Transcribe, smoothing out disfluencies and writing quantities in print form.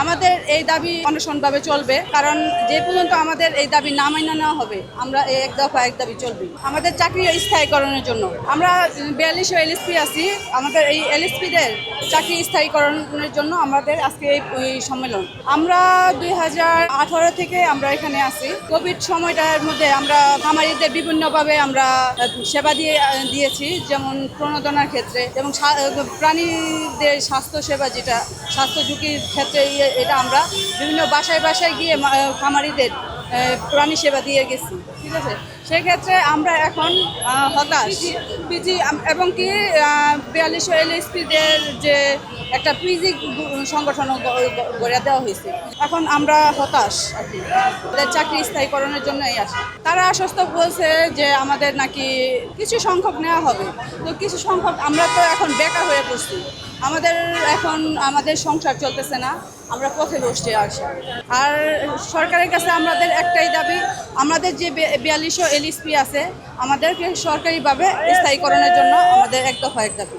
আমাদের এই দাবি অনশনভাবে চলবে, কারণ যে পর্যন্ত আমাদের এই দাবি না মাইনা নেওয়া হবে আমরা এই এক দফা এক দাবি চলবে। আমাদের চাকরি স্থায়ীকরণের জন্য আমরা 4200 এলএসপি আছি, আমাদের এই এলএসপিদের চাকরি স্থায়ীকরণের জন্য আমাদের আজকে এই সম্মেলন। আমরা 2018 থেকে আমরা এখানে আছি। কোভিড সময়টার মধ্যে আমরা খামারিদের বিভিন্নভাবে আমরা সেবা দিয়েছি, যেমন প্রণোদনার ক্ষেত্রে এবং প্রাণীদের স্বাস্থ্য সেবা, যেটা স্বাস্থ্য ঝুঁকির ক্ষেত্রে এটা আমরা বিভিন্ন বাসায় বাসায় গিয়ে খামারিদের প্রাণী সেবা দিয়ে গেছি। ঠিক আছে, সেক্ষেত্রে আমরা এখন হতাশ। পিজি এবং কি 4200 এলএসপিদের যে একটা পিজি সংগঠন গড়ে দেওয়া হয়েছে, এখন আমরা হতাশ আর কি। ওদের চাকরি স্থায়ীকরণের জন্যই আসে। তারা আশ্বস্ত বলছে যে আমাদের নাকি কিছু সংখ্যক নেওয়া হবে, তো কিছু সংখ্যক আমরা তো এখন বেকার হয়ে পড়ছি, আমাদের সংসার চলতেছে না, আমরা পথে বসতে আসি। আর সরকারের কাছে আমাদের একটাই দাবি, আমাদের যে 4200 এলএসপি আছে আমাদেরকে সরকারিভাবে স্থায়ীকরণের জন্য আমাদের এক দফা এক দাবি।